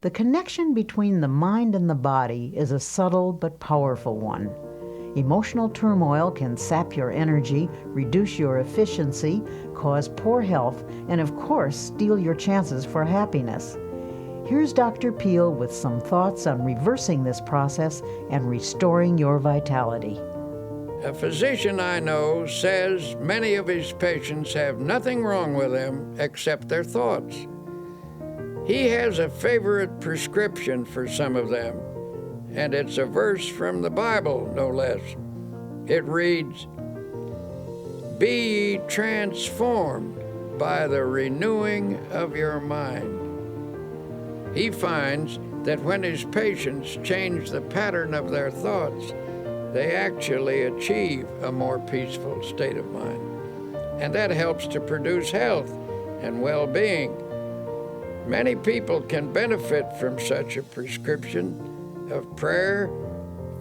The connection between the mind and the body is a subtle but powerful one. Emotional turmoil can sap your energy, reduce your efficiency, cause poor health, and of course, steal your chances for happiness. Here's Dr. Peale with some thoughts on reversing this process and restoring your vitality. A physician I know says many of his patients have nothing wrong with them except their thoughts. He has a favorite prescription for some of them, and it's a verse from the Bible, no less. It reads, "Be ye transformed by the renewing of your mind." He finds that when his patients change the pattern of their thoughts, they actually achieve a more peaceful state of mind. And that helps to produce health and well-being. Many people can benefit from such a prescription of prayer,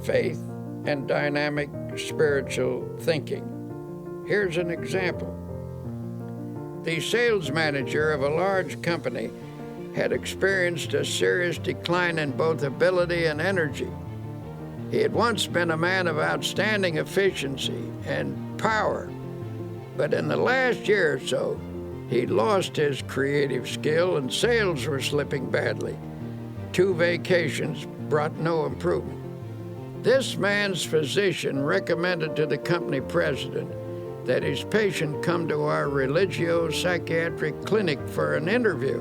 faith, and dynamic spiritual thinking. Here's an example. The sales manager of a large company had experienced a serious decline in both ability and energy. He had once been a man of outstanding efficiency and power, but in the last year or so, he lost his creative skill and sales were slipping badly. 2 vacations brought no improvement. This man's physician recommended to the company president that his patient come to our religio-psychiatric clinic for an interview.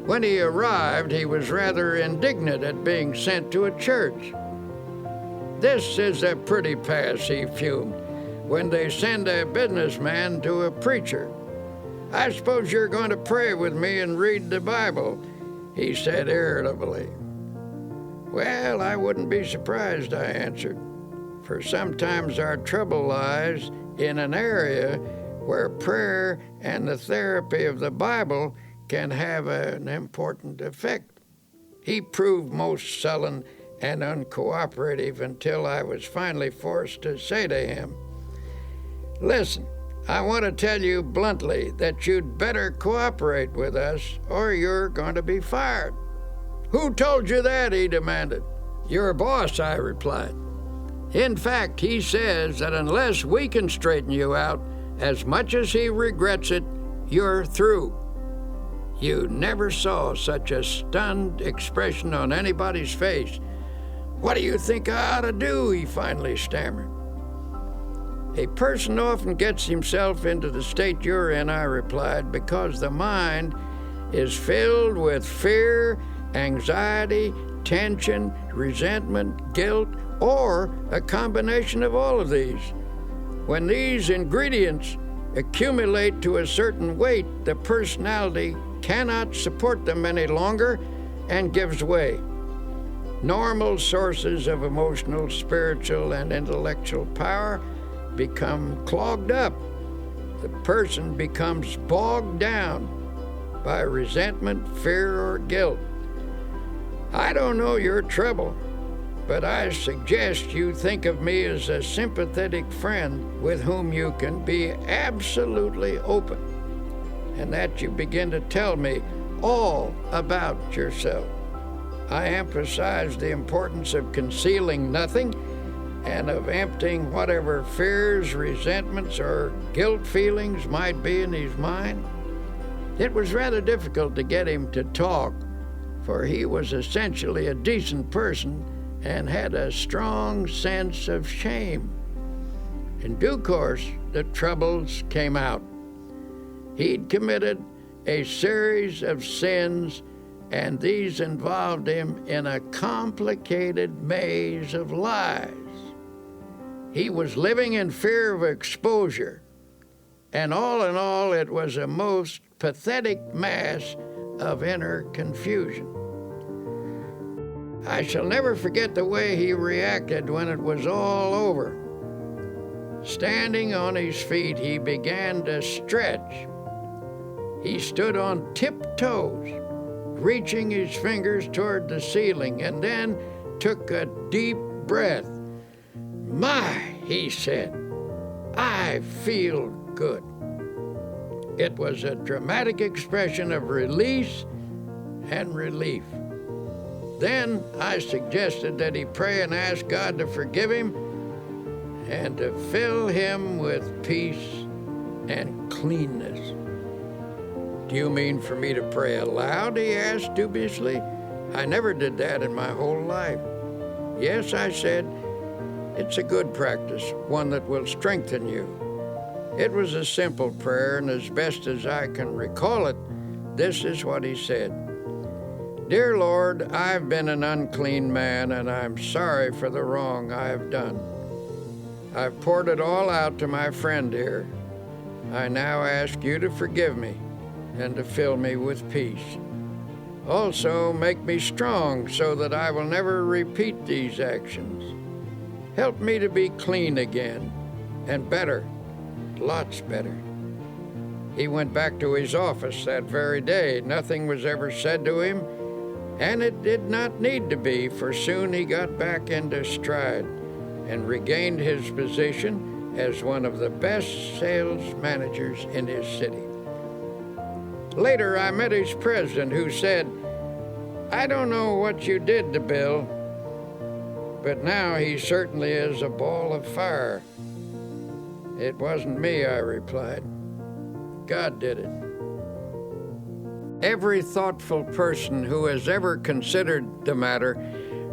When he arrived, he was rather indignant at being sent to a church. "This is a pretty pass," he fumed, "when they send a businessman to a preacher. I suppose you're going to pray with me and read the Bible," he said irritably. "Well, I wouldn't be surprised," I answered, "for sometimes our trouble lies in an area where prayer and the therapy of the Bible can have an important effect." He proved most sullen and uncooperative until I was finally forced to say to him, "Listen, I want to tell you bluntly that you'd better cooperate with us or you're going to be fired." "Who told you that?" he demanded. "Your boss," I replied. "In fact, he says that unless we can straighten you out, as much as he regrets it, you're through." You never saw such a stunned expression on anybody's face. "What do you think I ought to do?" he finally stammered. "A person often gets himself into the state you're in," I replied, "because the mind is filled with fear, anxiety, tension, resentment, guilt, or a combination of all of these. When these ingredients accumulate to a certain weight, the personality cannot support them any longer and gives way. Normal sources of emotional, spiritual, and intellectual power become clogged up. The person becomes bogged down by resentment, fear, or guilt. I don't know your trouble, but I suggest you think of me as a sympathetic friend with whom you can be absolutely open, and that you begin to tell me all about yourself. I emphasize the importance of concealing nothing and of emptying whatever fears, resentments, or guilt feelings might be in his mind." It was rather difficult to get him to talk, for he was essentially a decent person and had a strong sense of shame. In due course, the troubles came out. He'd committed a series of sins, and these involved him in a complicated maze of lies. He was living in fear of exposure, and all in all, it was a most pathetic mass of inner confusion. I shall never forget the way he reacted when it was all over. Standing on his feet, he began to stretch. He stood on tiptoes, reaching his fingers toward the ceiling, and then took a deep breath. "My," he said, "I feel good." It was a dramatic expression of release and relief. Then I suggested that he pray and ask God to forgive him and to fill him with peace and cleanness. "Do you mean for me to pray aloud?" he asked dubiously. "I never did that in my whole life." "Yes," I said, "it's a good practice, one that will strengthen you." It was a simple prayer, and as best as I can recall it, this is what he said. "Dear Lord, I've been an unclean man, and I'm sorry for the wrong I have done. I've poured it all out to my friend here. I now ask you to forgive me and to fill me with peace. Also, make me strong so that I will never repeat these actions. Help me to be clean again, and better, lots better." He went back to his office that very day. Nothing was ever said to him, and it did not need to be, for soon he got back into stride and regained his position as one of the best sales managers in his city. Later, I met his president, who said, "I don't know what you did to Bill, but now he certainly is a ball of fire." "It wasn't me," I replied. "God did it." Every thoughtful person who has ever considered the matter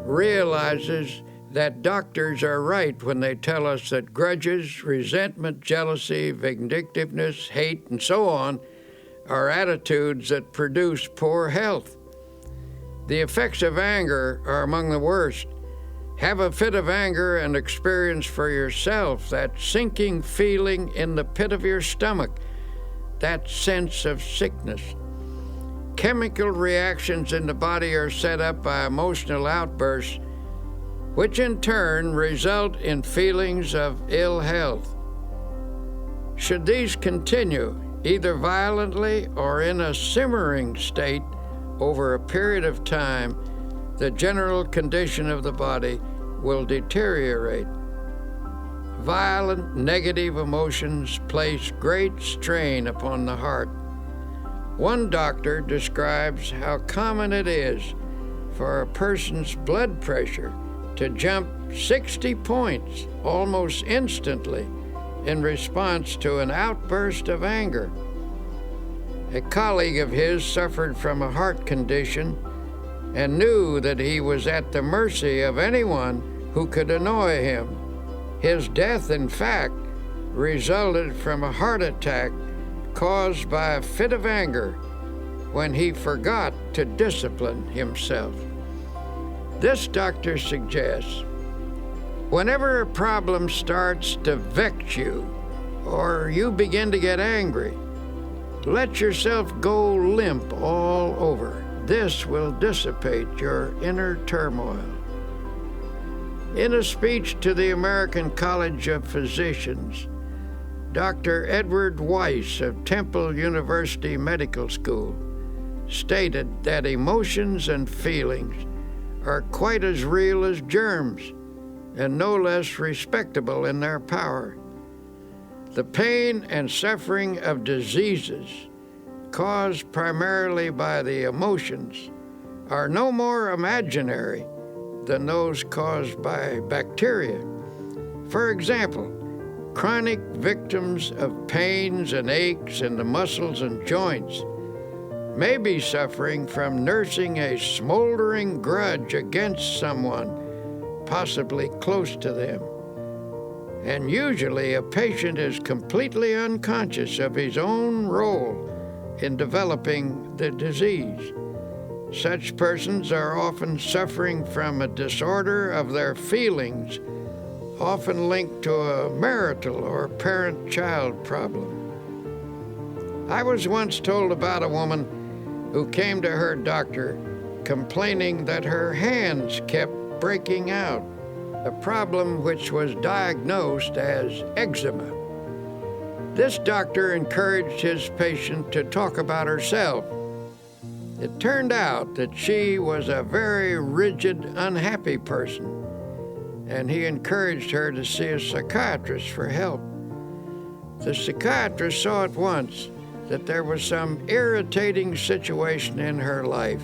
realizes that doctors are right when they tell us that grudges, resentment, jealousy, vindictiveness, hate, and so on are attitudes that produce poor health. The effects of anger are among the worst. Have a fit of anger and experience for yourself that sinking feeling in the pit of your stomach, that sense of sickness. Chemical reactions in the body are set up by emotional outbursts, which in turn result in feelings of ill health. Should these continue, either violently or in a simmering state, over a period of time, the general condition of the body will deteriorate. Violent negative emotions place great strain upon the heart. One doctor describes how common it is for a person's blood pressure to jump 60 points almost instantly in response to an outburst of anger. A colleague of his suffered from a heart condition and knew that he was at the mercy of anyone who could annoy him. His death, in fact, resulted from a heart attack caused by a fit of anger when he forgot to discipline himself. This doctor suggests, whenever a problem starts to vex you or you begin to get angry, let yourself go limp all over. This will dissipate your inner turmoil. In a speech to the American College of Physicians, Dr. Edward Weiss of Temple University Medical School stated that emotions and feelings are quite as real as germs and no less respectable in their power. The pain and suffering of diseases caused primarily by the emotions are no more imaginary than those caused by bacteria. For example, chronic victims of pains and aches in the muscles and joints may be suffering from nursing a smoldering grudge against someone, possibly close to them. And usually a patient is completely unconscious of his own role in developing the disease. Such persons are often suffering from a disorder of their feelings, often linked to a marital or parent-child problem. I was once told about a woman who came to her doctor complaining that her hands kept breaking out, a problem which was diagnosed as eczema. This doctor encouraged his patient to talk about herself. It turned out that she was a very rigid, unhappy person, and he encouraged her to see a psychiatrist for help. The psychiatrist saw at once that there was some irritating situation in her life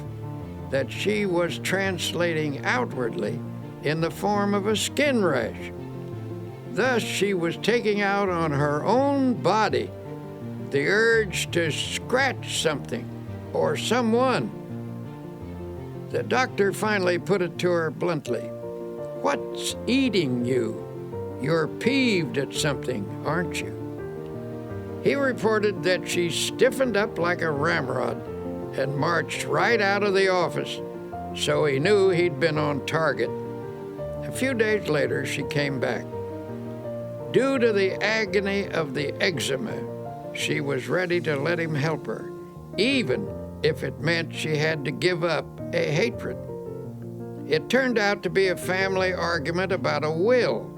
that she was translating outwardly in the form of a skin rash. Thus, she was taking out on her own body the urge to scratch something or someone. The doctor finally put it to her bluntly. "What's eating you? You're peeved at something, aren't you?" He reported that she stiffened up like a ramrod and marched right out of the office, so he knew he'd been on target. A few days later, she came back. Due to the agony of the eczema, she was ready to let him help her, even if it meant she had to give up a hatred. It turned out to be a family argument about a will.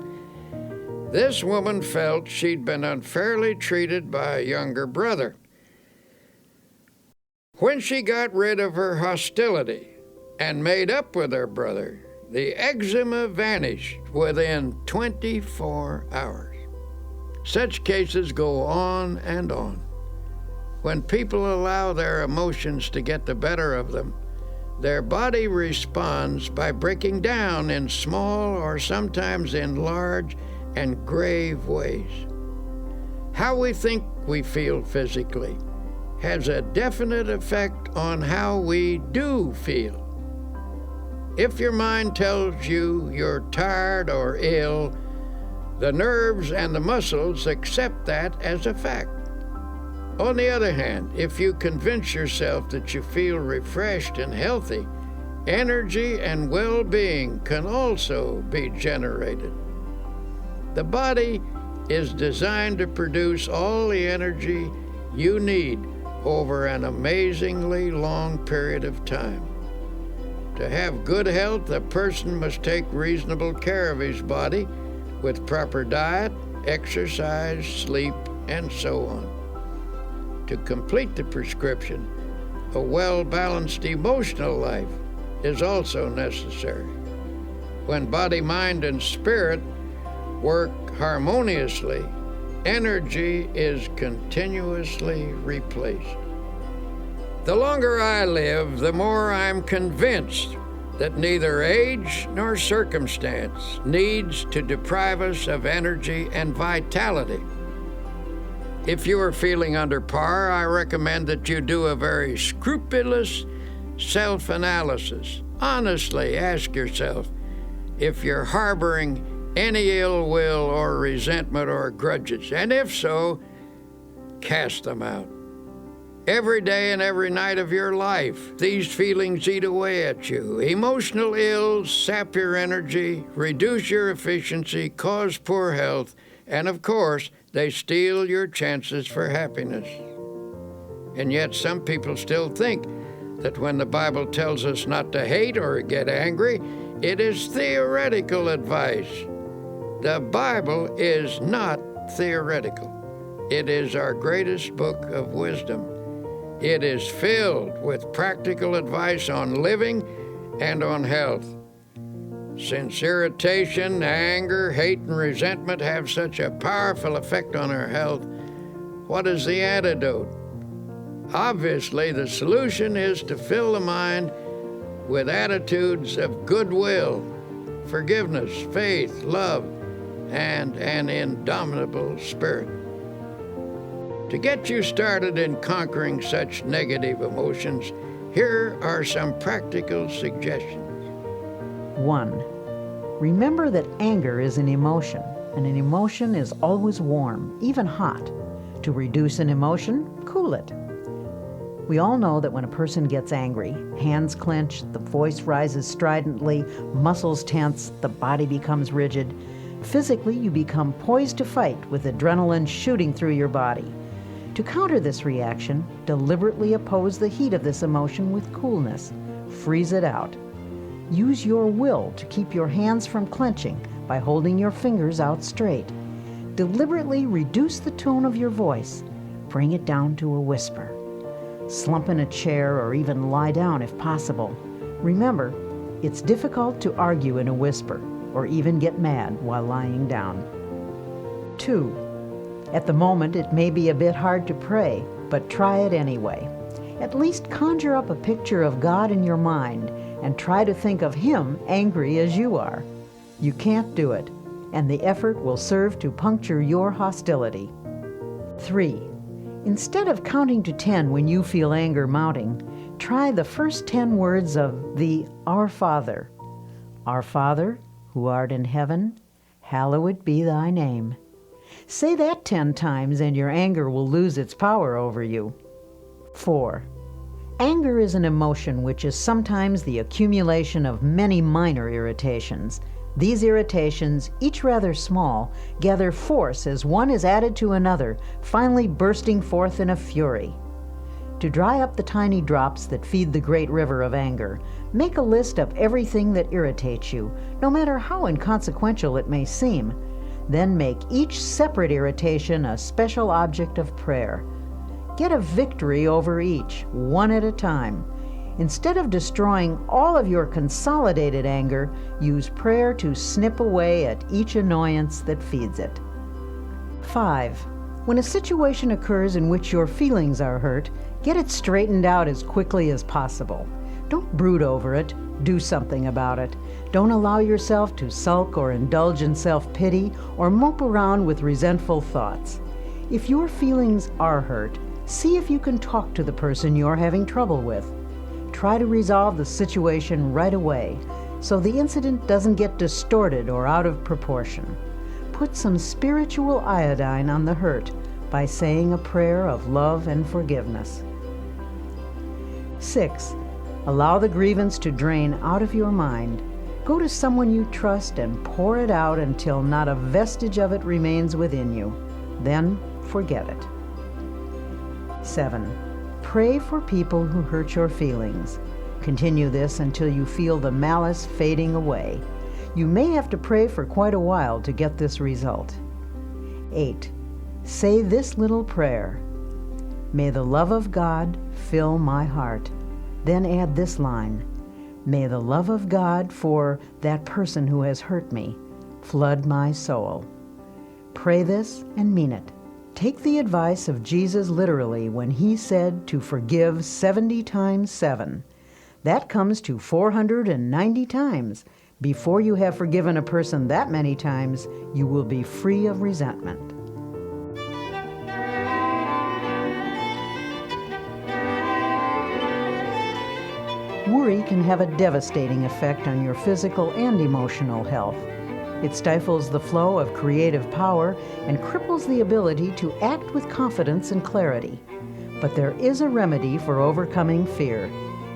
This woman felt she'd been unfairly treated by a younger brother. When she got rid of her hostility and made up with her brother, the eczema vanished within 24 hours. Such cases go on and on. When people allow their emotions to get the better of them, their body responds by breaking down in small or sometimes in large and grave ways. How we think we feel physically has a definite effect on how we do feel. If your mind tells you you're tired or ill, the nerves and the muscles accept that as a fact. On the other hand, if you convince yourself that you feel refreshed and healthy, energy and well-being can also be generated. The body is designed to produce all the energy you need over an amazingly long period of time. To have good health, a person must take reasonable care of his body with proper diet, exercise, sleep, and so on. To complete the prescription, a well-balanced emotional life is also necessary. When body, mind, and spirit work harmoniously, energy is continuously replenished. The longer I live, the more I'm convinced that neither age nor circumstance needs to deprive us of energy and vitality. If you are feeling under par, I recommend that you do a very scrupulous self-analysis. Honestly ask yourself if you're harboring any ill will or resentment or grudges, and if so, cast them out. Every day and every night of your life, these feelings eat away at you. Emotional ills sap your energy, reduce your efficiency, cause poor health, and of course, they steal your chances for happiness. And yet some people still think that when the Bible tells us not to hate or get angry, it is theoretical advice. The Bible is not theoretical. It is our greatest book of wisdom. It is filled with practical advice on living and on health. Since irritation, anger, hate, and resentment have such a powerful effect on our health, what is the antidote? Obviously, the solution is to fill the mind with attitudes of goodwill, forgiveness, faith, love, and an indomitable spirit. To get you started in conquering such negative emotions, here are some practical suggestions. 1. Remember that anger is an emotion, and an emotion is always warm, even hot. To reduce an emotion, cool it. We all know that when a person gets angry, hands clench, the voice rises stridently, muscles tense, the body becomes rigid. Physically, you become poised to fight with adrenaline shooting through your body. To counter this reaction, deliberately oppose the heat of this emotion with coolness. Freeze it out. Use your will to keep your hands from clenching by holding your fingers out straight. Deliberately reduce the tone of your voice. Bring it down to a whisper. Slump in a chair or even lie down if possible. Remember, it's difficult to argue in a whisper or even get mad while lying down. 2. At the moment, it may be a bit hard to pray, but try it anyway. At least conjure up a picture of God in your mind and try to think of Him angry as you are. You can't do it, and the effort will serve to puncture your hostility. 3. Instead of counting to 10 when you feel anger mounting, try the first 10 words of the Our Father. Our Father, who art in heaven, hallowed be thy name. Say that 10 times and your anger will lose its power over you. 4. Anger is an emotion which is sometimes the accumulation of many minor irritations. These irritations, each rather small, gather force as one is added to another, finally bursting forth in a fury. To dry up the tiny drops that feed the great river of anger, make a list of everything that irritates you, no matter how inconsequential it may seem. Then make each separate irritation a special object of prayer. Get a victory over each, one at a time. Instead of destroying all of your consolidated anger, use prayer to snip away at each annoyance that feeds it. 5. When a situation occurs in which your feelings are hurt, get it straightened out as quickly as possible. Don't brood over it. Do something about it. Don't allow yourself to sulk or indulge in self-pity or mope around with resentful thoughts. If your feelings are hurt, see if you can talk to the person you're having trouble with. Try to resolve the situation right away so the incident doesn't get distorted or out of proportion. Put some spiritual iodine on the hurt by saying a prayer of love and forgiveness. 6. Allow the grievance to drain out of your mind. Go to someone you trust and pour it out until not a vestige of it remains within you. Then forget it. 7. Pray for people who hurt your feelings. Continue this until you feel the malice fading away. You may have to pray for quite a while to get this result. 8. Say this little prayer. May the love of God fill my heart. Then add this line. May the love of God for that person who has hurt me flood my soul. Pray this and mean it. Take the advice of Jesus literally when he said to forgive 70 times 7. That comes to 490 times. Before you have forgiven a person that many times, you will be free of resentment. Worry can have a devastating effect on your physical and emotional health. It stifles the flow of creative power and cripples the ability to act with confidence and clarity. But there is a remedy for overcoming fear.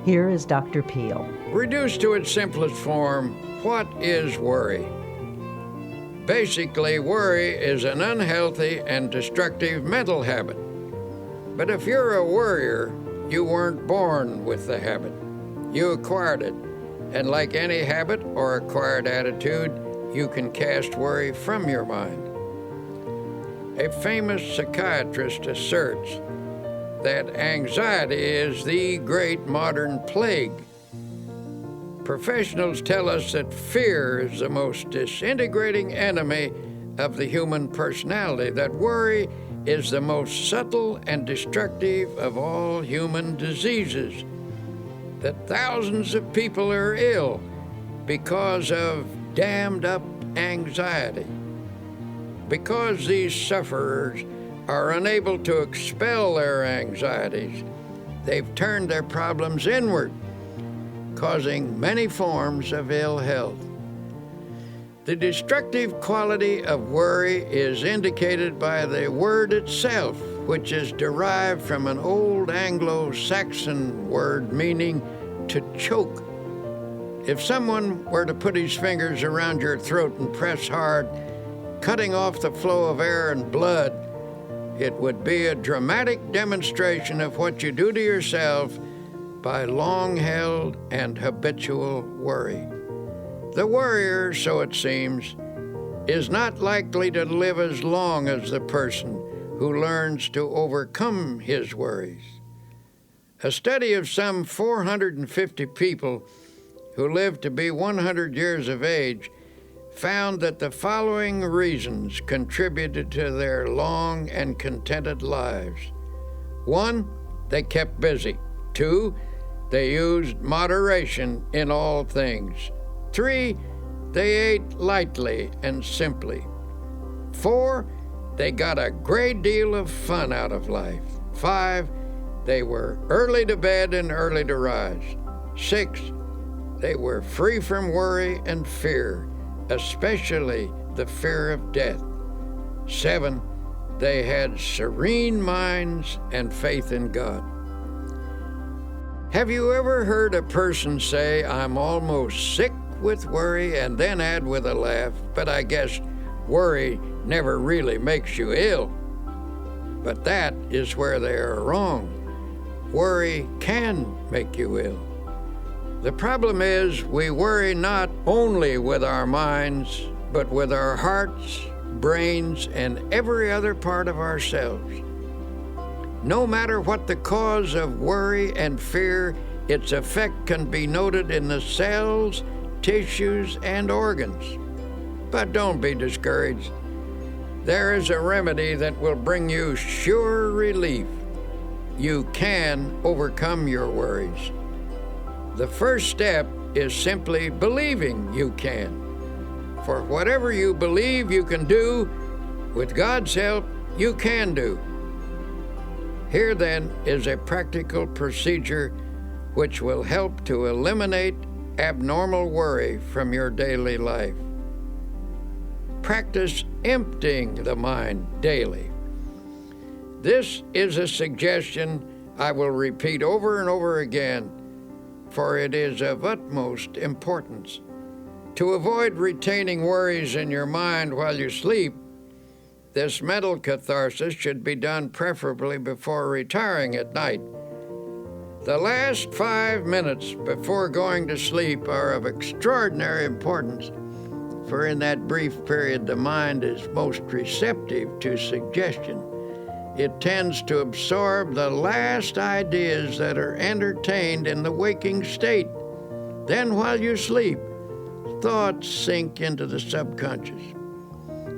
Here is Dr. Peale. Reduced to its simplest form, what is worry? Basically, worry is an unhealthy and destructive mental habit. But if you're a worrier, you weren't born with the habit. You acquired it. And like any habit or acquired attitude, you can cast worry from your mind. A famous psychiatrist asserts that anxiety is the great modern plague. Professionals tell us that fear is the most disintegrating enemy of the human personality, that worry is the most subtle and destructive of all human diseases, that thousands of people are ill because of dammed up anxiety. Because these sufferers are unable to expel their anxieties, they've turned their problems inward, causing many forms of ill health. The destructive quality of worry is indicated by the word itself, which is derived from an old Anglo-Saxon word meaning to choke. If someone were to put his fingers around your throat and press hard, cutting off the flow of air and blood, it would be a dramatic demonstration of what you do to yourself by long-held and habitual worry. The worrier, so it seems, is not likely to live as long as the person who learns to overcome his worries. A study of some 450 people who lived to be 100 years of age found that the following reasons contributed to their long and contented lives. 1, they kept busy. 2, they used moderation in all things. 3, they ate lightly and simply. 4, they got a great deal of fun out of life. 5, they were early to bed and early to rise. 6, they were free from worry and fear, especially the fear of death. 7, they had serene minds and faith in God. Have you ever heard a person say, "I'm almost sick with worry," and then add with a laugh, "But I guess worry never really makes you ill"? But that is where they are wrong. Worry can make you ill. The problem is we worry not only with our minds, but with our hearts, brains, and every other part of ourselves. No matter what the cause of worry and fear, its effect can be noted in the cells, tissues, and organs. But don't be discouraged. There is a remedy that will bring you sure relief. You can overcome your worries. The first step is simply believing you can. For whatever you believe you can do, with God's help, you can do. Here then is a practical procedure which will help to eliminate abnormal worry from your daily life. Practice emptying the mind daily. This is a suggestion I will repeat over and over again, for it is of utmost importance. To avoid retaining worries in your mind while you sleep, this mental catharsis should be done preferably before retiring at night. The last 5 minutes before going to sleep are of extraordinary importance, for in that brief period the mind is most receptive to suggestion. It tends to absorb the last ideas that are entertained in the waking state. Then while you sleep, thoughts sink into the subconscious.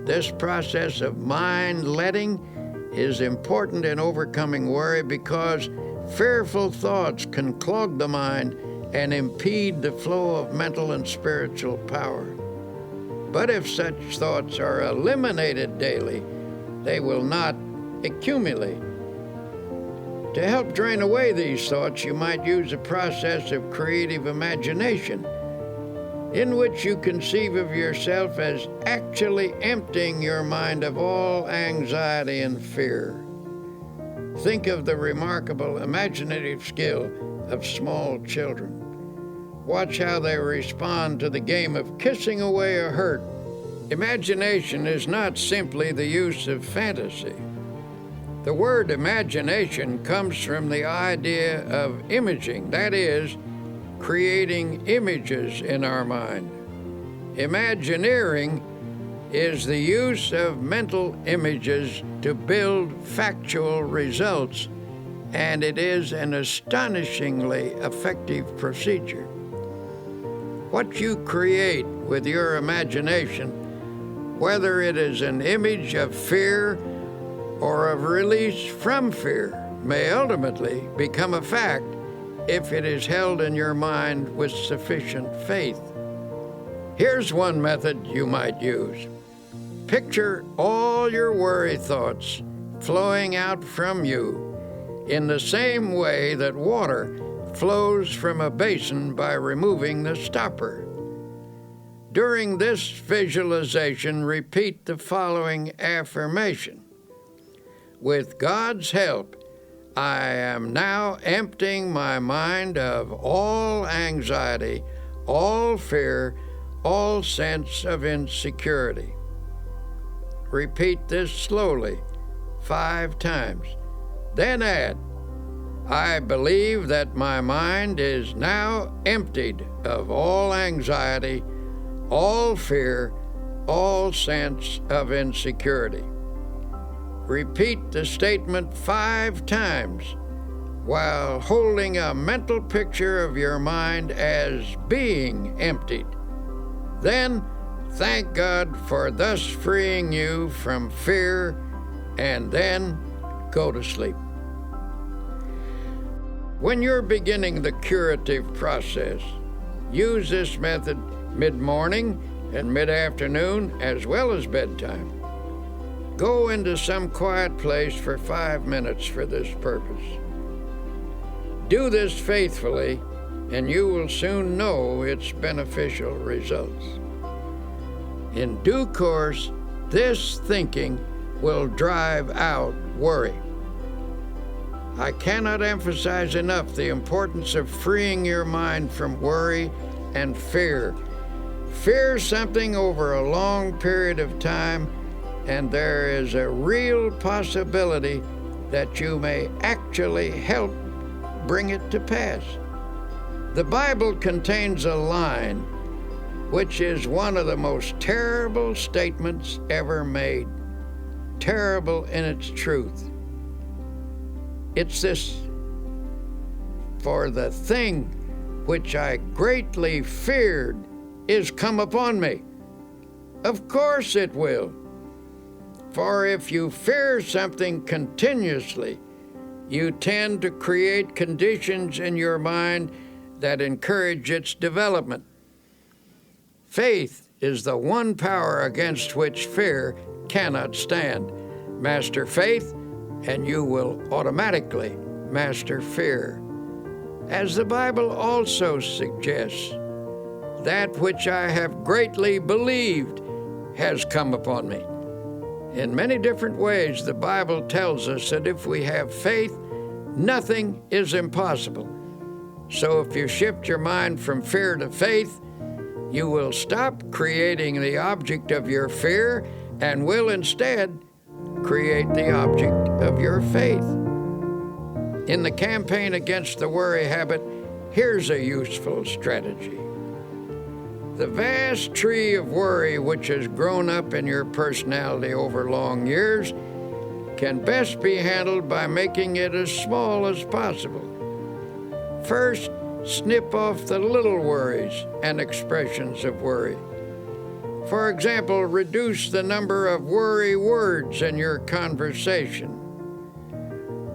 This process of mind letting is important in overcoming worry because fearful thoughts can clog the mind and impede the flow of mental and spiritual power. But if such thoughts are eliminated daily, they will not accumulate. To help drain away these thoughts, you might use a process of creative imagination, in which you conceive of yourself as actually emptying your mind of all anxiety and fear. Think of the remarkable imaginative skill of small children. Watch how they respond to the game of kissing away a hurt. Imagination is not simply the use of fantasy. The word imagination comes from the idea of imaging, that is, creating images in our mind. Imagineering is the use of mental images to build factual results, and it is an astonishingly effective procedure. What you create with your imagination, whether it is an image of fear or of release from fear, may ultimately become a fact if it is held in your mind with sufficient faith. Here's one method you might use. Picture all your worry thoughts flowing out from you in the same way that water flows from a basin by removing the stopper. During this visualization, repeat the following affirmation. With God's help, I am now emptying my mind of all anxiety, all fear, all sense of insecurity. Repeat this slowly 5 times. Then add, I believe that my mind is now emptied of all anxiety, all fear, all sense of insecurity. Repeat the statement 5 times while holding a mental picture of your mind as being emptied. Then thank God for thus freeing you from fear, and then go to sleep. When you're beginning the curative process, use this method mid-morning and mid-afternoon as well as bedtime. Go into some quiet place for 5 minutes for this purpose. Do this faithfully, and you will soon know its beneficial results. In due course, this thinking will drive out worry. I cannot emphasize enough the importance of freeing your mind from worry and fear. Fear something over a long period of time, and there is a real possibility that you may actually help bring it to pass. The Bible contains a line which is one of the most terrible statements ever made, terrible in its truth. It's this: "For the thing which I greatly feared is come upon me." Of course it will. For if you fear something continuously, you tend to create conditions in your mind that encourage its development. Faith is the one power against which fear cannot stand. Master faith, and you will automatically master fear. As the Bible also suggests, that which I have greatly believed has come upon me. In many different ways, the Bible tells us that if we have faith, nothing is impossible. So if you shift your mind from fear to faith, you will stop creating the object of your fear and will instead create the object of your faith. In the campaign against the worry habit, here's a useful strategy. The vast tree of worry which has grown up in your personality over long years can best be handled by making it as small as possible. First, snip off the little worries and expressions of worry. For example, reduce the number of worry words in your conversation.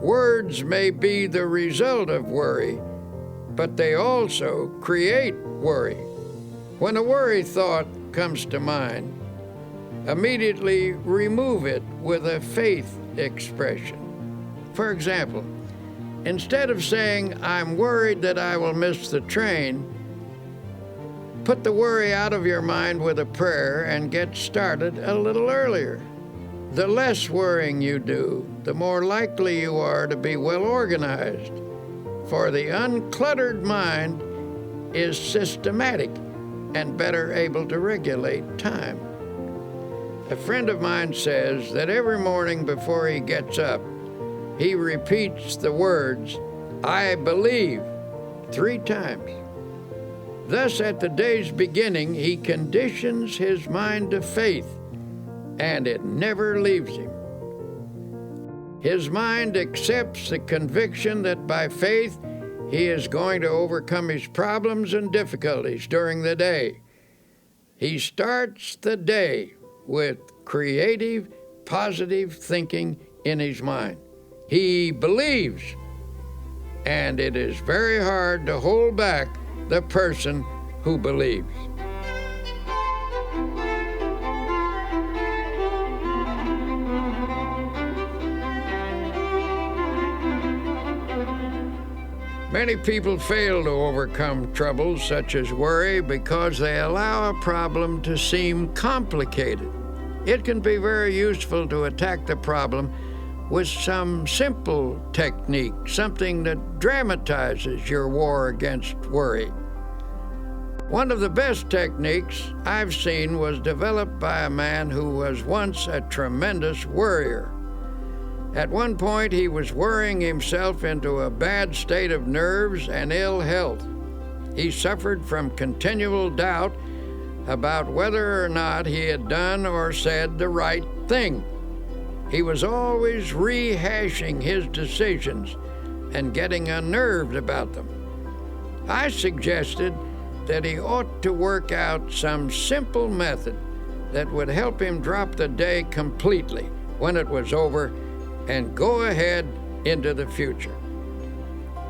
Words may be the result of worry, but they also create worry. When a worry thought comes to mind, immediately remove it with a faith expression. For example, instead of saying, "I'm worried that I will miss the train," put the worry out of your mind with a prayer and get started a little earlier. The less worrying you do, the more likely you are to be well organized, for the uncluttered mind is systematic and better able to regulate time. A friend of mine says that every morning before he gets up, he repeats the words, "I believe," 3 times. Thus, at the day's beginning, he conditions his mind to faith, and it never leaves him. His mind accepts the conviction that by faith he is going to overcome his problems and difficulties during the day. He starts the day with creative, positive thinking in his mind. He believes, and it is very hard to hold back the person who believes. Many people fail to overcome troubles such as worry because they allow a problem to seem complicated. It can be very useful to attack the problem with some simple technique, something that dramatizes your war against worry. One of the best techniques I've seen was developed by a man who was once a tremendous worrier. At one point, he was worrying himself into a bad state of nerves and ill health. He suffered from continual doubt about whether or not he had done or said the right thing. He was always rehashing his decisions and getting unnerved about them. I suggested that he ought to work out some simple method that would help him drop the day completely when it was over and go ahead into the future.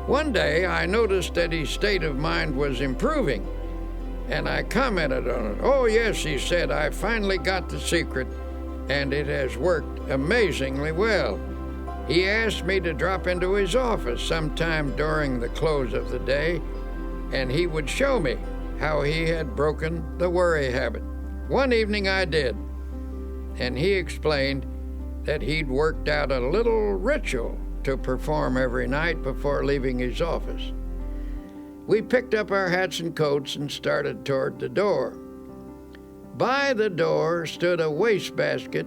One day I noticed that his state of mind was improving, and I commented on it. "Oh yes," he said, "I finally got the secret, and it has worked amazingly well." He asked me to drop into his office sometime during the close of the day, and he would show me how he had broken the worry habit. One evening I did, and he explained that he'd worked out a little ritual to perform every night before leaving his office. We picked up our hats and coats and started toward the door. By the door stood a wastebasket,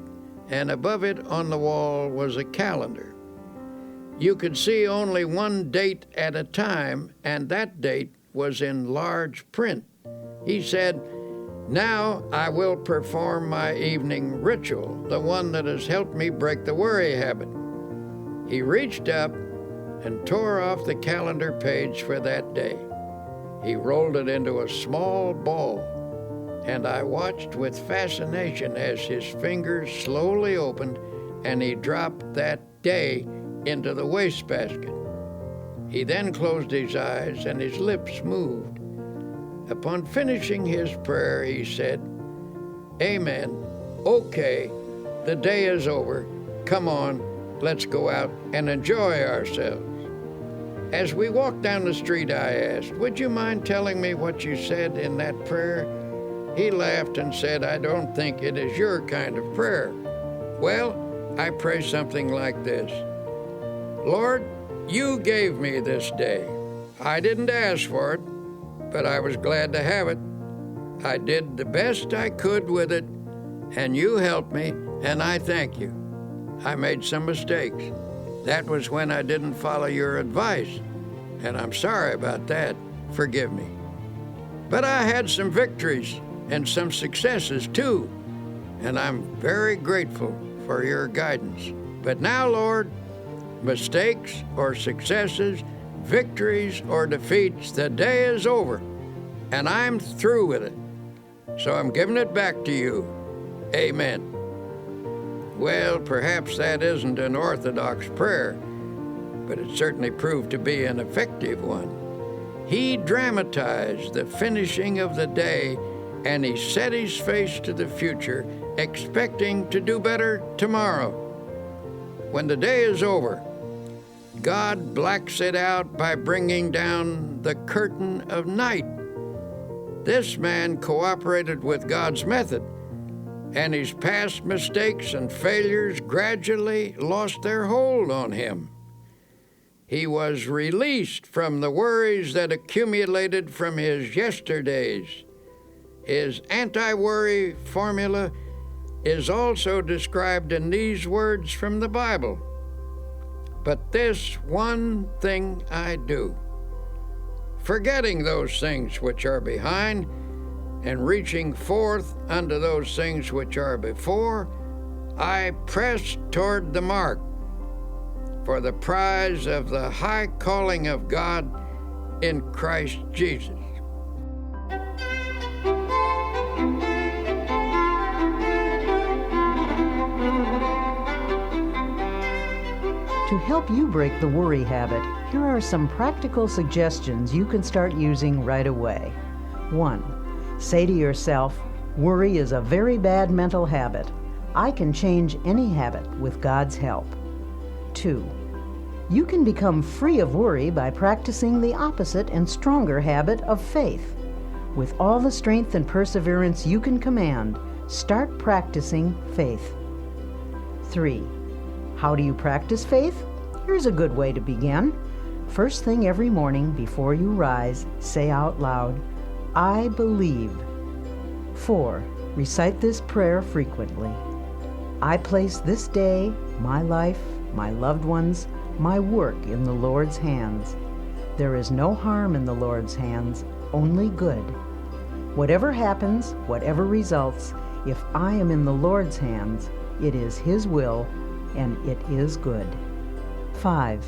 and above it on the wall was a calendar. You could see only one date at a time, and that date was in large print. He said, "Now I will perform my evening ritual, the one that has helped me break the worry habit." He reached up and tore off the calendar page for that day. He rolled it into a small ball, and I watched with fascination as his fingers slowly opened and he dropped that day into the wastebasket. He then closed his eyes and his lips moved. Upon finishing his prayer, he said, "Amen. Okay, the day is over. Come on, let's go out and enjoy ourselves." As we walked down the street, I asked, "Would you mind telling me what you said in that prayer?" He laughed and said, "I don't think it is your kind of prayer." "Well, I pray something like this: Lord, you gave me this day. I didn't ask for it, but I was glad to have it. I did the best I could with it, and you helped me, and I thank you. I made some mistakes. That was when I didn't follow your advice, and I'm sorry about that. Forgive me. But I had some victories and some successes too, and I'm very grateful for your guidance. But now, Lord, mistakes or successes, victories or defeats, the day is over, and I'm through with it. So I'm giving it back to you. Amen." Well, perhaps that isn't an orthodox prayer, but it certainly proved to be an effective one. He dramatized the finishing of the day, and he set his face to the future, expecting to do better tomorrow. When the day is over, God blacks it out by bringing down the curtain of night. This man cooperated with God's method, and his past mistakes and failures gradually lost their hold on him. He was released from the worries that accumulated from his yesterdays. His anti-worry formula is also described in these words from the Bible. "But this one thing I do, forgetting those things which are behind, and reaching forth unto those things which are before, I press toward the mark for the prize of the high calling of God in Christ Jesus." To help you break the worry habit, here are some practical suggestions you can start using right away. 1. Say to yourself, "Worry is a very bad mental habit. I can change any habit with God's help." 2. You can become free of worry by practicing the opposite and stronger habit of faith. With all the strength and perseverance you can command, start practicing faith. 3. How do you practice faith? Here's a good way to begin. First thing every morning before you rise, say out loud, "I believe." 4. Recite this prayer frequently. "I place this day, my life, my loved ones, my work in the Lord's hands. There is no harm in the Lord's hands, only good. Whatever happens, whatever results, if I am in the Lord's hands, it is His will and it is good." 5.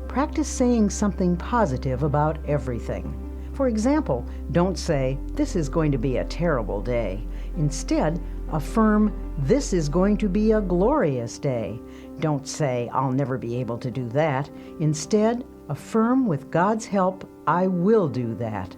Practice saying something positive about everything. For example, don't say, "This is going to be a terrible day." Instead, affirm, "This is going to be a glorious day." Don't say, "I'll never be able to do that." Instead, Affirm with God's help, I will do that.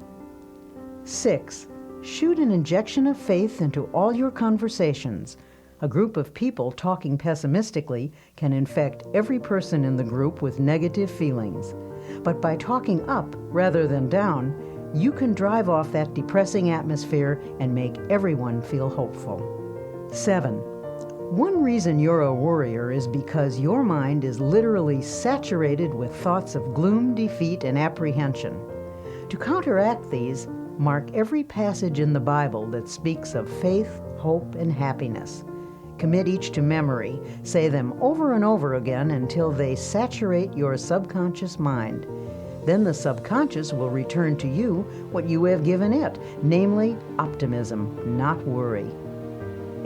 6. Shoot an injection of faith into all your conversations. A group of people talking pessimistically can infect every person in the group with negative feelings. But by talking up rather than down, you can drive off that depressing atmosphere and make everyone feel hopeful. 7. One reason you're a worrier is because your mind is literally saturated with thoughts of gloom, defeat, and apprehension. To counteract these, mark every passage in the Bible that speaks of faith, hope, and happiness. Commit each to memory. Say them over and over again until they saturate your subconscious mind. Then the subconscious will return to you what you have given it, namely optimism, not worry.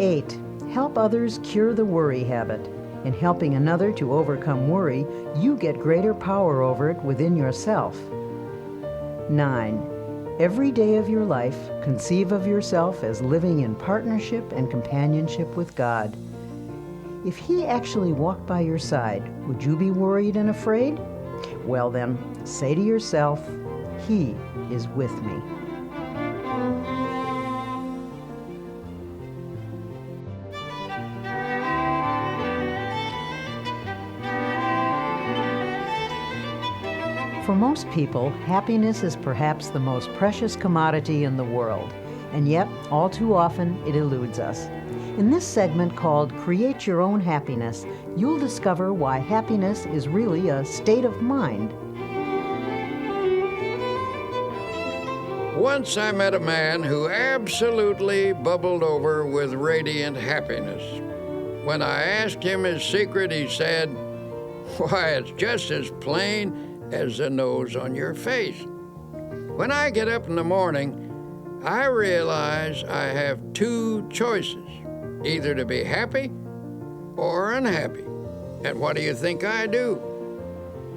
8. Help others cure the worry habit. In helping another to overcome worry, you get greater power over it within yourself. 9. Every day of your life, conceive of yourself as living in partnership and companionship with God. If He actually walked by your side, would you be worried and afraid? Well then, say to yourself, He is with me. For most people, happiness is perhaps the most precious commodity in the world, and yet, all too often, it eludes us. In this segment called Create Your Own Happiness, you'll discover why happiness is really a state of mind. Once I met a man who absolutely bubbled over with radiant happiness. When I asked him his secret, he said, "Why, it's just as plain as the nose on your face. When I get up in the morning, I realize I have two choices, either to be happy or unhappy. And what do you think I do?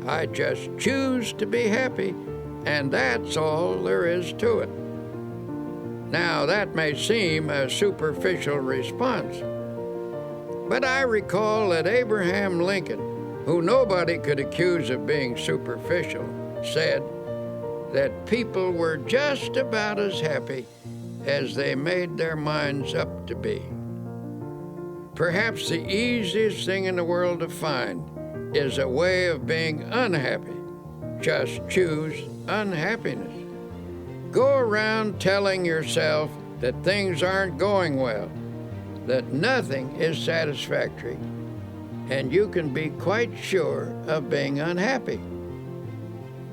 I just choose to be happy, and that's all there is to it." Now, that may seem a superficial response, but I recall that Abraham Lincoln, who nobody could accuse of being superficial, said that people were just about as happy as they made their minds up to be. Perhaps the easiest thing in the world to find is a way of being unhappy. Just choose unhappiness. Go around telling yourself that things aren't going well, that nothing is satisfactory, and you can be quite sure of being unhappy.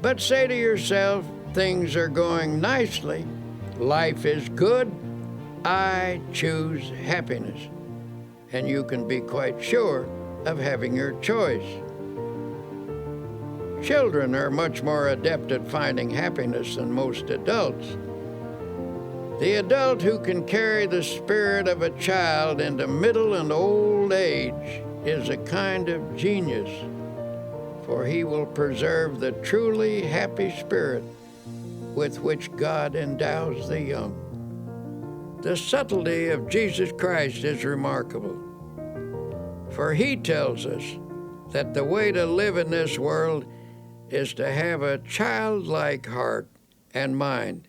But say to yourself, things are going nicely, life is good, I choose happiness, and you can be quite sure of having your choice. Children are much more adept at finding happiness than most adults. The adult who can carry the spirit of a child into middle and old age is a kind of genius, for he will preserve the truly happy spirit with which God endows the young. The subtlety of Jesus Christ is remarkable, for he tells us that the way to live in this world is to have a childlike heart and mind.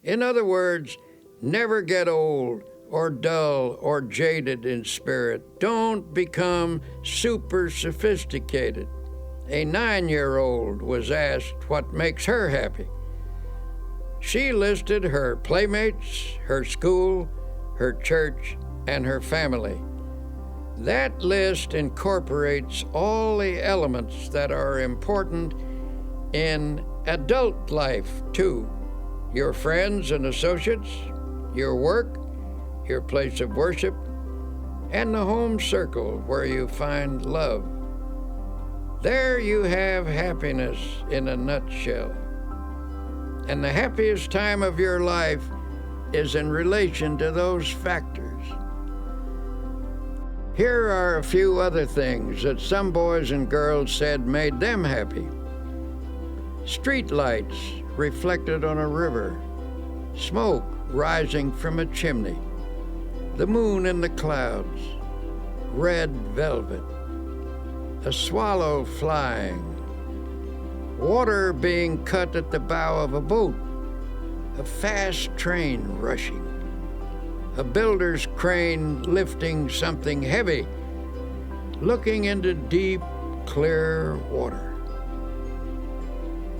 In other words, never get old or dull or jaded in spirit. Don't become super sophisticated. A 9-year-old was asked what makes her happy. She listed her playmates, her school, her church, and her family. That list incorporates all the elements that are important in adult life, too. Your friends and associates, your work, your place of worship, and the home circle where you find love. There you have happiness in a nutshell. And the happiest time of your life is in relation to those factors. Here are a few other things that some boys and girls said made them happy. Street lights reflected on a river, smoke rising from a chimney, the moon in the clouds, red velvet, a swallow flying, water being cut at the bow of a boat, a fast train rushing, a builder's crane lifting something heavy, looking into deep, clear water.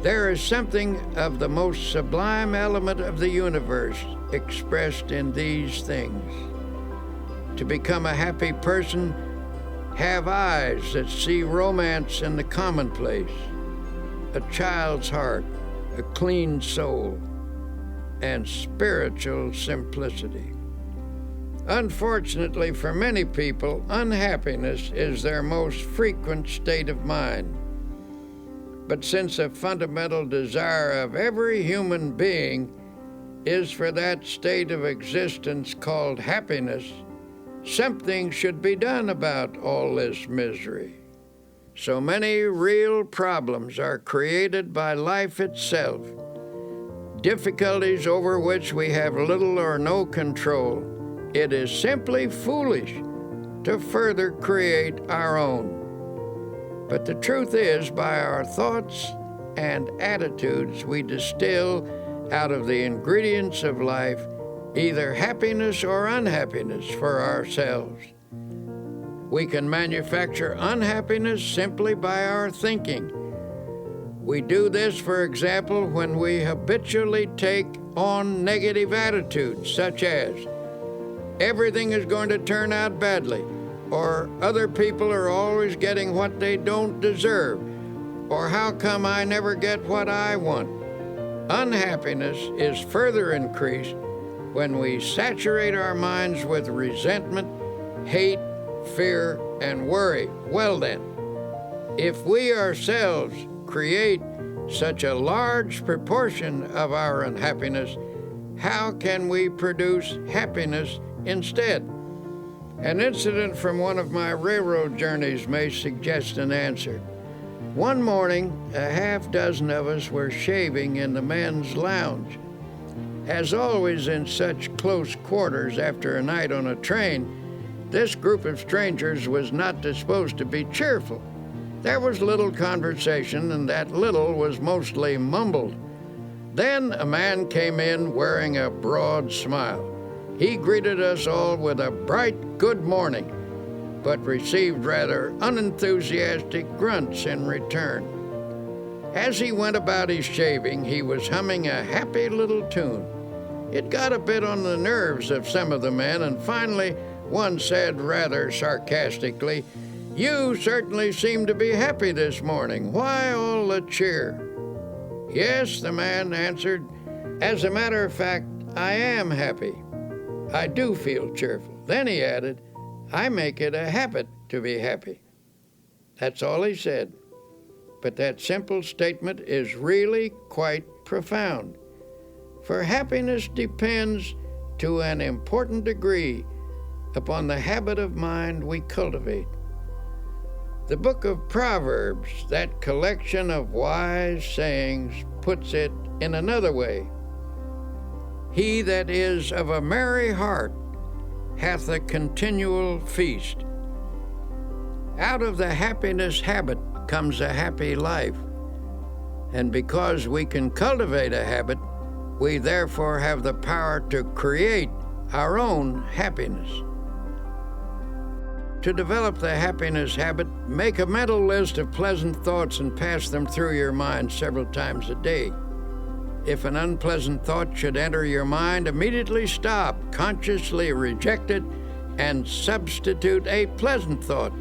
There is something of the most sublime element of the universe expressed in these things. To become a happy person, have eyes that see romance in the commonplace, a child's heart, a clean soul, and spiritual simplicity. Unfortunately for many people, unhappiness is their most frequent state of mind. But since a fundamental desire of every human being is for that state of existence called happiness, something should be done about all this misery. So many real problems are created by life itself, difficulties over which we have little or no control. It is simply foolish to further create our own. But the truth is, by our thoughts and attitudes, we distill out of the ingredients of life either happiness or unhappiness for ourselves. We can manufacture unhappiness simply by our thinking. We do this, for example, when we habitually take on negative attitudes, such as, everything is going to turn out badly, or other people are always getting what they don't deserve, or how come I never get what I want. Unhappiness is further increased when we saturate our minds with resentment, hate, fear, and worry. Well then, if we ourselves create such a large proportion of our unhappiness, how can we produce happiness instead? An incident from one of my railroad journeys may suggest an answer. One morning, a half dozen of us were shaving in the men's lounge. As always in such close quarters after a night on a train, this group of strangers was not disposed to be cheerful. There was little conversation, and that little was mostly mumbled. Then a man came in wearing a broad smile. He greeted us all with a bright good morning, but received rather unenthusiastic grunts in return. As he went about his shaving, he was humming a happy little tune. It got a bit on the nerves of some of the men, and finally one said rather sarcastically, "You certainly seem to be happy this morning. Why all the cheer?" "Yes," the man answered. "As a matter of fact, I am happy. I do feel cheerful." Then he added, "I make it a habit to be happy." That's all he said. But that simple statement is really quite profound. For happiness depends to an important degree upon the habit of mind we cultivate. The book of Proverbs, that collection of wise sayings, puts it in another way. He that is of a merry heart hath a continual feast. Out of the happiness habit comes a happy life. And because we can cultivate a habit, we therefore have the power to create our own happiness. To develop the happiness habit, make a mental list of pleasant thoughts and pass them through your mind several times a day. If an unpleasant thought should enter your mind, immediately stop, consciously reject it, and substitute a pleasant thought.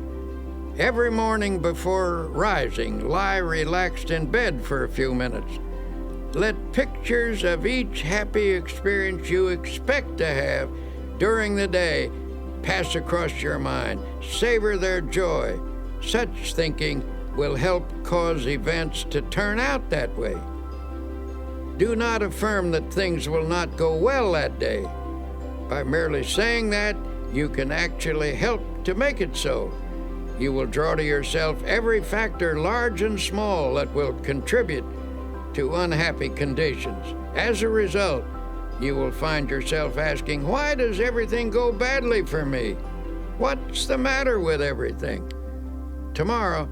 Every morning before rising, lie relaxed in bed for a few minutes. Let pictures of each happy experience you expect to have during the day pass across your mind. Savor their joy. Such thinking will help cause events to turn out that way. Do not affirm that things will not go well that day. By merely saying that, you can actually help to make it so. You will draw to yourself every factor, large and small, that will contribute to unhappy conditions. As a result, you will find yourself asking, why does everything go badly for me? What's the matter with everything? Tomorrow,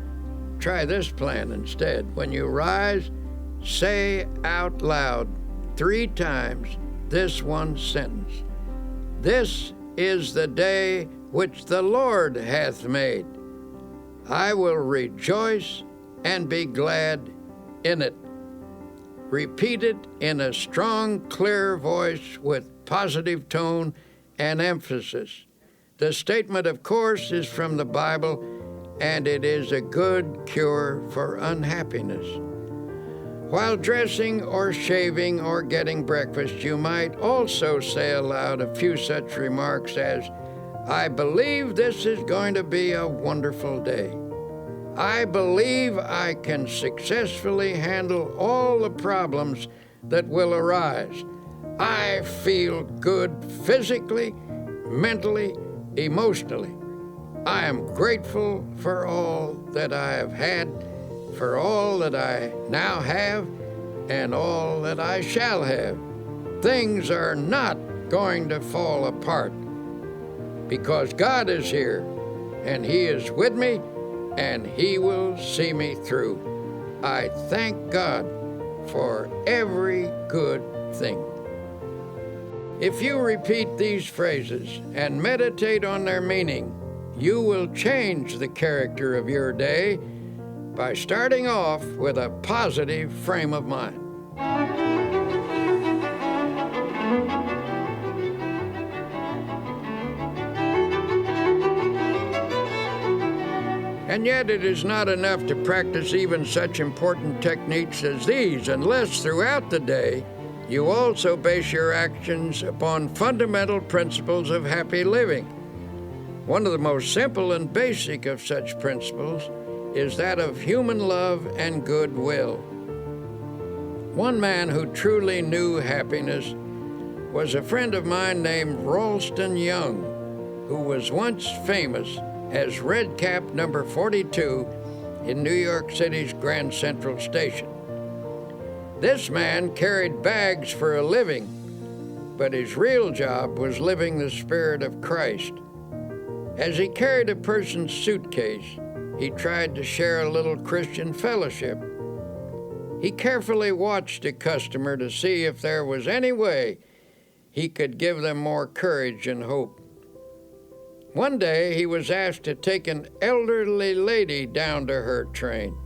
Try this plan instead. When you rise, say out loud 3 times this one sentence. This is the day which the Lord hath made. I will rejoice and be glad in it. Repeat it in a strong, clear voice with positive tone and emphasis. The statement, of course, is from the Bible, and it is a good cure for unhappiness. While dressing or shaving or getting breakfast, you might also say aloud a few such remarks as, I believe this is going to be a wonderful day. I believe I can successfully handle all the problems that will arise. I feel good physically, mentally, emotionally. I am grateful for all that I have had, for all that I now have, and all that I shall have. Things are not going to fall apart because God is here, and He is with me, and He will see me through. I thank God for every good thing. If you repeat these phrases and meditate on their meaning, you will change the character of your day by starting off with a positive frame of mind. And yet it is not enough to practice even such important techniques as these unless throughout the day you also base your actions upon fundamental principles of happy living. One of the most simple and basic of such principles is that of human love and goodwill. One man who truly knew happiness was a friend of mine named Ralston Young, who was once famous as Red Cap number 42 in New York City's Grand Central Station. This man carried bags for a living, but his real job was living the Spirit of Christ. As he carried a person's suitcase, he tried to share a little Christian fellowship. He carefully watched a customer to see if there was any way he could give them more courage and hope. One day, he was asked to take an elderly lady down to her train.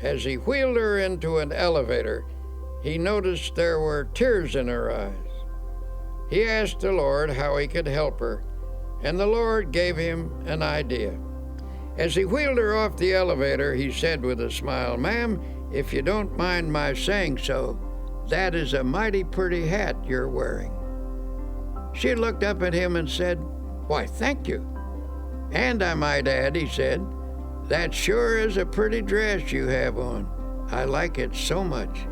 As he wheeled her into an elevator, he noticed there were tears in her eyes. He asked the Lord how he could help her, and the Lord gave him an idea. As he wheeled her off the elevator, he said with a smile, "Ma'am, if you don't mind my saying so, that is a mighty pretty hat you're wearing." She looked up at him and said, "Why, thank you. And I might add," he said, "that sure is a pretty dress you have on. I like it so much."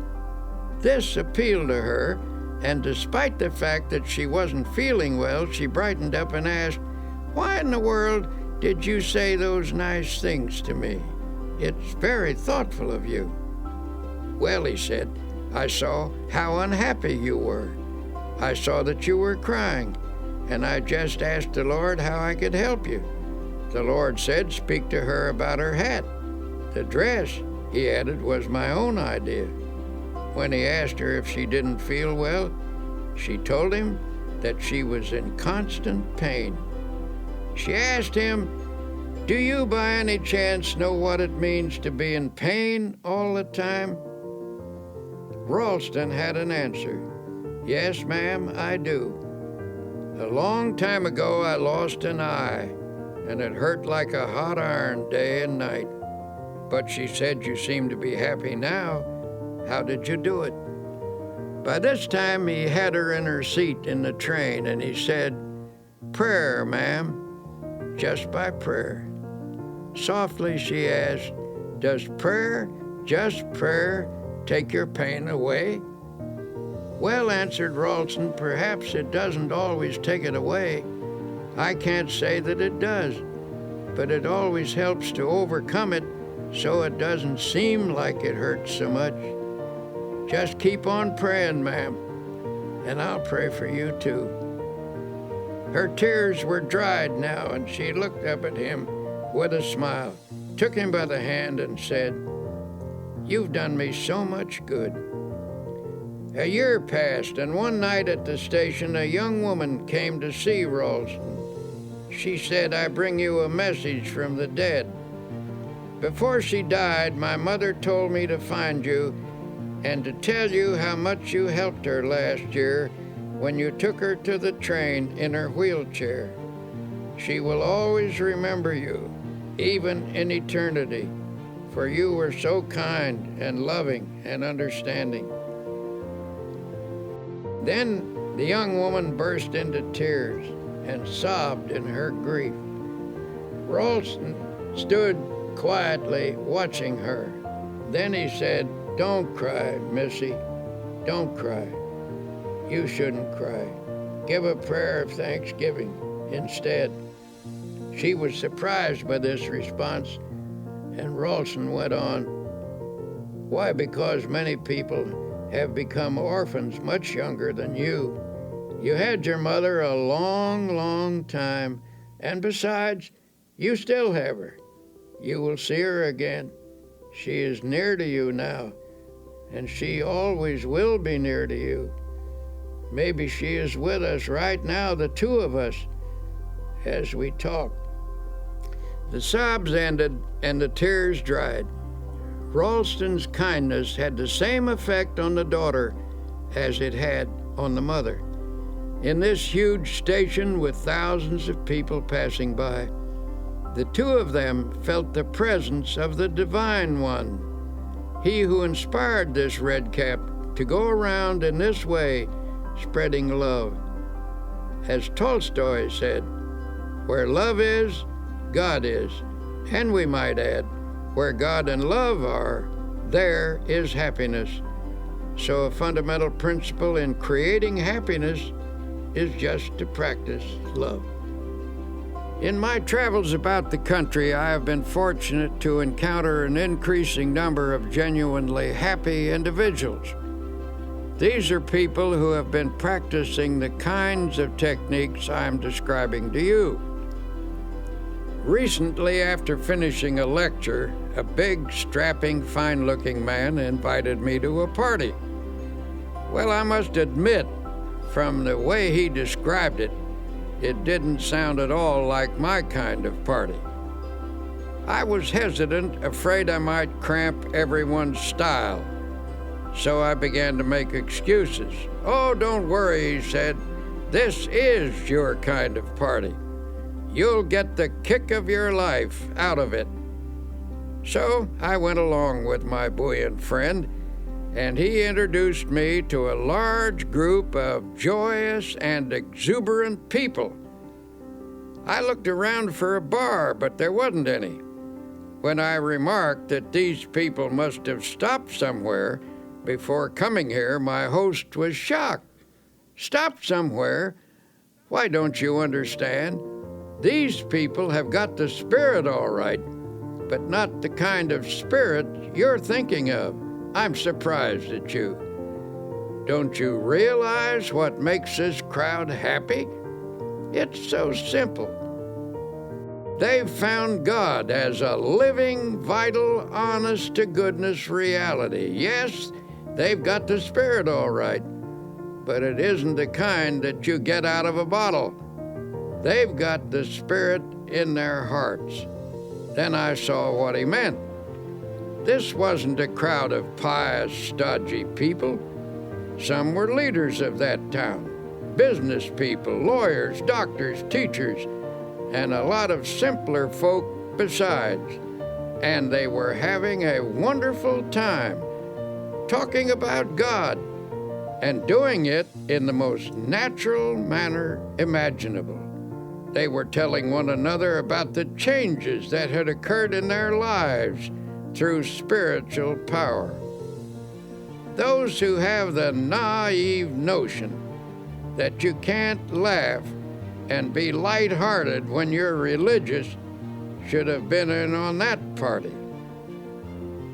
This appealed to her, and despite the fact that she wasn't feeling well, she brightened up and asked, "Why in the world did you say those nice things to me? It's very thoughtful of you." "Well," he said, "I saw how unhappy you were. I saw that you were crying, and I just asked the Lord how I could help you. The Lord said, speak to her about her hat. The dress," he added, "was my own idea." When he asked her if she didn't feel well, she told him that she was in constant pain. She asked him, "Do you by any chance know what it means to be in pain all the time?" Ralston had an answer. "Yes, ma'am, I do. A long time ago I lost an eye, and it hurt like a hot iron day and night. But," she said, "you seem to be happy now. How did you do it?" By this time he had her in her seat in the train, and he said, "Prayer, ma'am, just by prayer." Softly she asked, "Does prayer, just prayer, take your pain away?" "Well," answered Ralston, "perhaps it doesn't always take it away. I can't say that it does, but it always helps to overcome it so it doesn't seem like it hurts so much. Just keep on praying, ma'am, and I'll pray for you too." Her tears were dried now, and she looked up at him with a smile. took him by the hand and said, "You've done me so much good." A year passed, and one night at the station, a young woman came to see Ralston. She said, "I bring you a message from the dead. Before she died, my mother told me to find you and to tell you how much you helped her last year when you took her to the train in her wheelchair. She will always remember you, even in eternity, for you were so kind and loving and understanding." Then the young woman burst into tears and sobbed in her grief. Ralston stood quietly watching her. Then he said, "Don't cry, Missy. Don't cry. You shouldn't cry. Give a prayer of thanksgiving instead." She was surprised by this response, and Ralston went on, "Why, because many people have become orphans much younger than you. You had your mother a long, long time, and besides, you still have her. You will see her again. She is near to you now, and she always will be near to you. Maybe she is with us right now, the two of us, as we talk." The sobs ended and the tears dried. Ralston's kindness had the same effect on the daughter as it had on the mother. In this huge station with thousands of people passing by, the two of them felt the presence of the Divine One, he who inspired this red cap to go around in this way, spreading love. As Tolstoy said, "Where love is, God is." And we might add, where God and love are, there is happiness. So a fundamental principle in creating happiness is just to practice love. In my travels about the country, I have been fortunate to encounter an increasing number of genuinely happy individuals. These are people who have been practicing the kinds of techniques I'm describing to you. Recently, after finishing a lecture, a big, strapping, fine-looking man invited me to a party. Well, I must admit, from the way he described it, it didn't sound at all like my kind of party. I was hesitant, afraid I might cramp everyone's style. So I began to make excuses. "Oh, don't worry," he said. "This is your kind of party. You'll get the kick of your life out of it." So I went along with my buoyant friend, and he introduced me to a large group of joyous and exuberant people. I looked around for a bar, but there wasn't any. When I remarked that these people must have stopped somewhere before coming here, my host was shocked. "Stopped somewhere? Why, don't you understand? These people have got the spirit all right, but not the kind of spirit you're thinking of. I'm surprised at you. Don't you realize what makes this crowd happy? It's so simple. They've found God as a living, vital, honest-to-goodness reality. Yes, they've got the spirit all right, but it isn't the kind that you get out of a bottle. They've got the spirit in their hearts." Then I saw what he meant. This wasn't a crowd of pious, stodgy people. Some were leaders of that town, business people, lawyers, doctors, teachers, and a lot of simpler folk besides. And they were having a wonderful time, talking about God, and doing it in the most natural manner imaginable. They were telling one another about the changes that had occurred in their lives through spiritual power. Those who have the naive notion that you can't laugh and be lighthearted when you're religious should have been in on that party.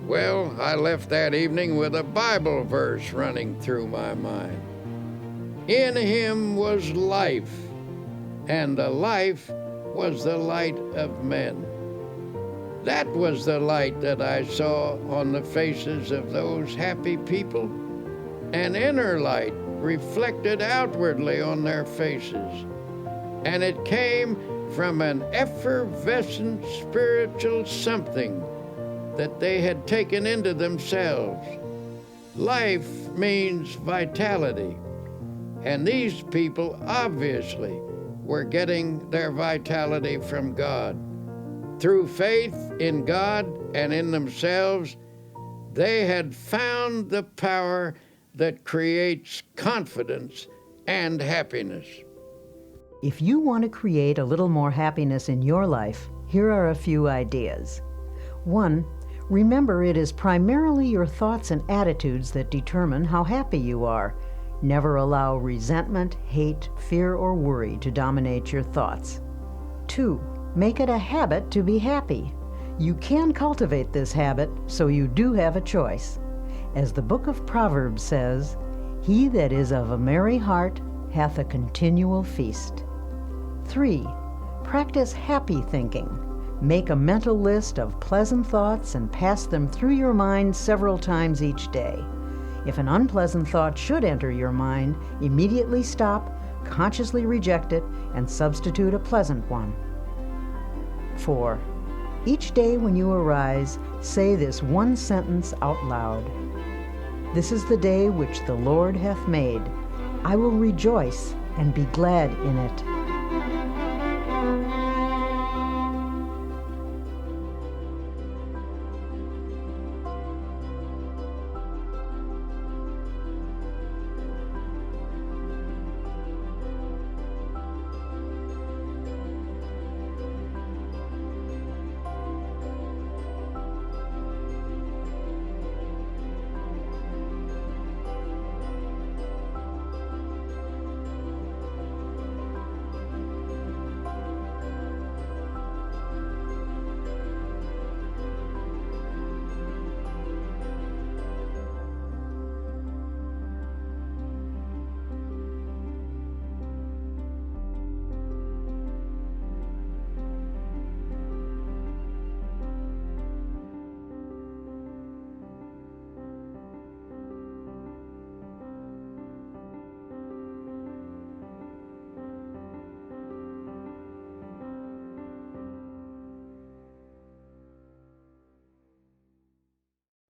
Well, I left that evening with a Bible verse running through my mind. "In him was life, and the life was the light of men." That was the light that I saw on the faces of those happy people, an inner light reflected outwardly on their faces. And it came from an effervescent spiritual something that they had taken into themselves. Life means vitality, and these people obviously were getting their vitality from God. Through faith in God and in themselves, they had found the power that creates confidence and happiness. If you want to create a little more happiness in your life, here are a few ideas. 1. Remember it is primarily your thoughts and attitudes that determine how happy you are. Never allow resentment, hate, fear, or worry to dominate your thoughts. 2. Make it a habit to be happy. You can cultivate this habit, so you do have a choice. As the book of Proverbs says, "He that is of a merry heart hath a continual feast." 3. Practice happy thinking. Make a mental list of pleasant thoughts and pass them through your mind several times each day. If an unpleasant thought should enter your mind, immediately stop, consciously reject it, and substitute a pleasant one. 4. Each day when you arise, say this one sentence out loud. "This is the day which the Lord hath made. I will rejoice and be glad in it."